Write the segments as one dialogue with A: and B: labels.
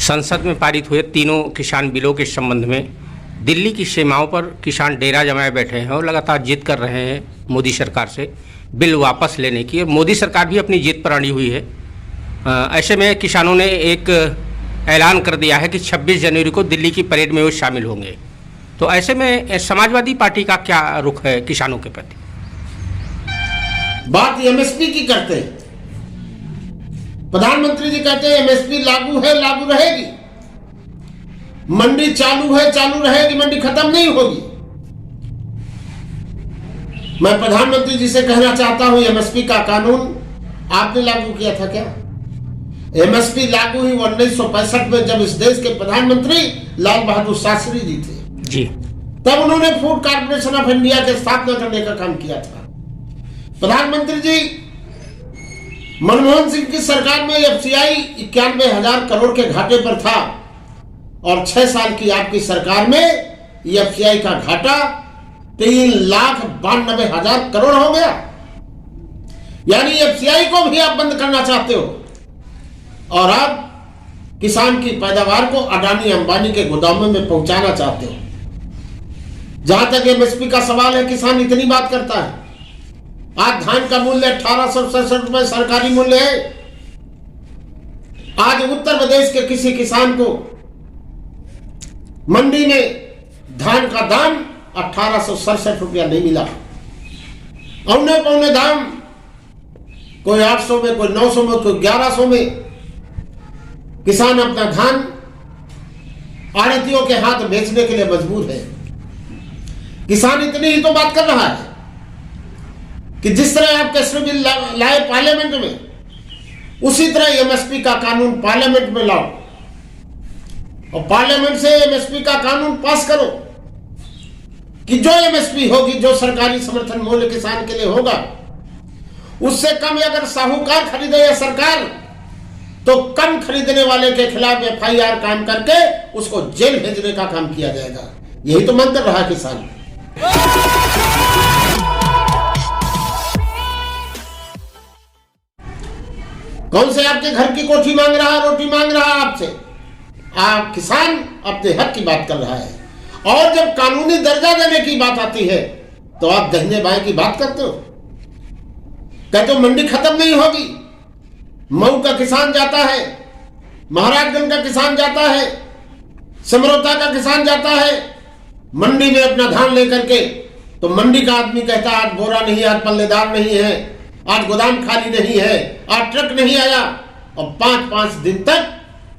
A: संसद में पारित हुए तीनों किसान बिलों के संबंध में दिल्ली की सीमाओं पर किसान डेरा जमाए बैठे हैं और लगातार जिद कर रहे हैं मोदी सरकार से बिल वापस लेने की। और मोदी सरकार भी अपनी जिद पर अड़ी हुई है। ऐसे में किसानों ने एक ऐलान कर दिया है कि 26 जनवरी को दिल्ली की परेड में वो शामिल होंगे। तो ऐसे में समाजवादी पार्टी का क्या रुख है किसानों के प्रति?
B: बात एमएसपी की करते हैं। प्रधानमंत्री जी कहते हैं एमएसपी लागू है, लागू रहेगी। मंडी चालू है, चालू रहेगी, मंडी खत्म नहीं होगी। मैं प्रधानमंत्री जी से कहना चाहता हूं एमएसपी का कानून आपने लागू किया था क्या? एमएसपी लागू हुई 1965 में, जब इस देश के प्रधानमंत्री लाल बहादुर शास्त्री जी थे
A: जी।
B: तब उन्होंने फूड कॉर्पोरेशन ऑफ इंडिया की स्थापना करने का काम किया था। प्रधानमंत्री जी मनमोहन सिंह की सरकार में एफसीआई 91,000 करोड़ के घाटे पर था और 6 साल की आपकी सरकार में एफसीआई का घाटा 3,92,000 करोड़ हो गया। यानी एफसीआई को भी आप बंद करना चाहते हो और आप किसान की पैदावार को अडानी अंबानी के गोदामों में पहुंचाना चाहते हो। जहां तक एमएसपी का सवाल है, किसान इतनी बात करता है। आज धान का मूल्य 1867 रुपए सरकारी मूल्य है। आज उत्तर प्रदेश के किसी किसान को मंडी में धान का दाम 1867 रुपया नहीं मिला। औने पौने दाम, कोई 800 में, कोई 900 में, कोई 1100 में किसान अपना धान आड़तियों के हाथ बेचने के लिए मजबूर है। किसान इतनी ही तो बात कर रहा है कि जिस तरह आप कृषि बिल लाए पार्लियामेंट में, उसी तरह एमएसपी का कानून पार्लियामेंट में लाओ और पार्लियामेंट से एमएसपी का कानून पास करो कि जो एमएसपी होगी, जो सरकारी समर्थन मूल्य किसान के लिए होगा, उससे कम अगर साहूकार खरीदे या सरकार, तो कम खरीदने वाले के खिलाफ एफआईआर काम करके उसको जेल भेजने का काम किया जाएगा। यही तो मन कर रहा है किसान। कौन से आपके घर की कोठी मांग रहा है, रोटी मांग रहा है आपसे? आप किसान अपने हक की बात कर रहा है। और जब कानूनी दर्जा देने की बात आती है तो आप दहिने बाएं की बात करते हो। कहते हो मंडी खत्म नहीं होगी। मऊ का किसान जाता है, महाराजगंज का किसान जाता है, समरौता का किसान जाता है मंडी में अपना धान लेकर के, तो मंडी का आदमी कहता है आज बोरा नहीं, आज पल्लेदार नहीं है, आज गोदाम खाली नहीं है, आज ट्रक नहीं आया। और 5-5 दिन तक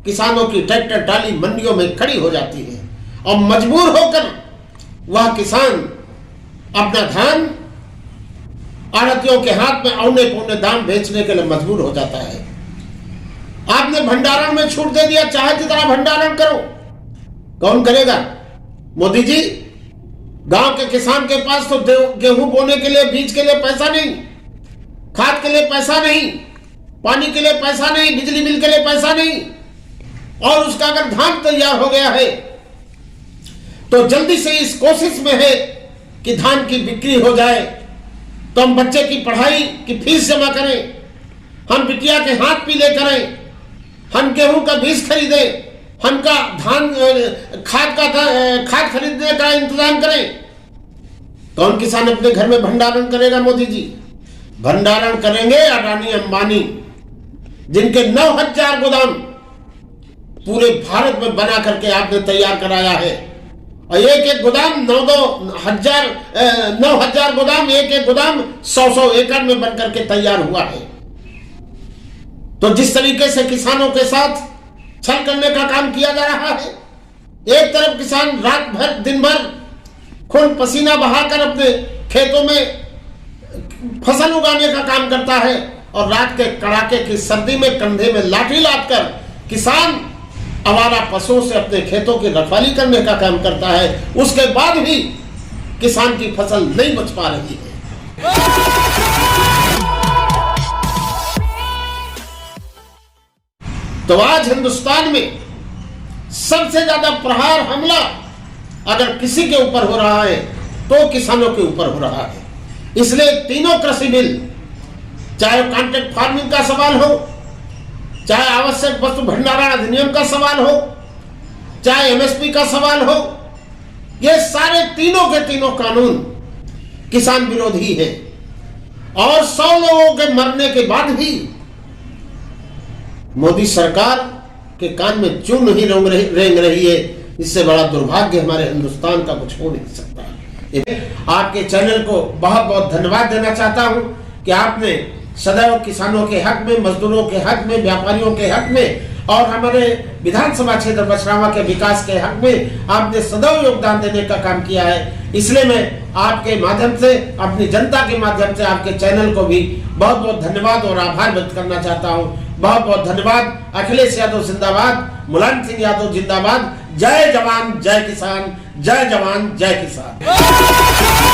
B: किसानों की ट्रैक्टर ट्राली मंडियों में खड़ी हो जाती है और मजबूर होकर वह किसान अपना धान आड़तियों के हाथ में औने पौने दाम बेचने के लिए मजबूर हो जाता है। आपने भंडारण में छूट दे दिया, चाहे जितना भंडारण करो। कौन करेगा? मोदी जी। गांव के किसान के पास तो गेहूं बोने के लिए, बीज के लिए पैसा नहीं, खाद के लिए पैसा नहीं, पानी के लिए पैसा नहीं, बिजली बिल के लिए पैसा नहीं, और उसका अगर धान तैयार हो गया है तो जल्दी से इस कोशिश में है कि धान की बिक्री हो जाए तो हम बच्चे की पढ़ाई की फीस जमा करें, हम बिटिया के हाथ पीले करें, हम गेहूं का बीज खरीदे, हम का धान खाद खरीदने का इंतजाम करें। कौन किसान अपने घर में भंडारण करेगा? मोदी जी। भंडारण करेंगे अडानी अंबानी, जिनके 9,000 गोदाम पूरे भारत में बना करके आपने तैयार कराया है। और एक गोदाम 9,000 गोदाम, एक गोदाम 100 एकड़ में बनकर के तैयार हुआ है। तो जिस तरीके से किसानों के साथ छल करने का काम किया जा रहा है, एक तरफ किसान रात भर दिन भर खून पसीना बहाकर अपने खेतों में फसल उगाने का काम करता है और रात के कड़ाके की सर्दी में कंधे में लाठी लादकर किसान आवारा पशुओं से अपने खेतों की रखवाली करने का काम करता है। उसके बाद भी किसान की फसल नहीं बच पा रही है। तो आज हिंदुस्तान में सबसे ज्यादा प्रहार हमला अगर किसी के ऊपर हो रहा है तो किसानों के ऊपर हो रहा है। इसलिए तीनों कृषि बिल, चाहे कॉन्ट्रैक्ट फार्मिंग का सवाल हो, चाहे आवश्यक वस्तु भंडारण अधिनियम का सवाल हो, चाहे एमएसपी का सवाल हो, ये सारे तीनों के तीनों कानून किसान विरोधी है। और 100 लोगों के मरने के बाद भी मोदी सरकार के कान में चूं नहीं रेंग रही है। इससे बड़ा दुर्भाग्य हमारे हिंदुस्तान का कुछ हो नहीं सकता। आपके चैनल को बहुत बहुत धन्यवाद देना चाहता हूं कि आपने सदैव किसानों के हक में, मजदूरों के हक में, व्यापारियों के हक में और हमारे विधानसभा क्षेत्र बछरावा के विकास के हक में आपने सदैव योगदान देने का काम किया है। इसलिए मैं आपके माध्यम से, अपनी जनता के माध्यम से आपके चैनल को भी बहुत बहुत धन्यवाद और आभार व्यक्त करना चाहता हूं। बहुत बहुत धन्यवाद। अखिलेश यादव जिंदाबाद, मुलायम सिंह यादव जिंदाबाद। जय जवान जय किसान, जय जवान जय किसान।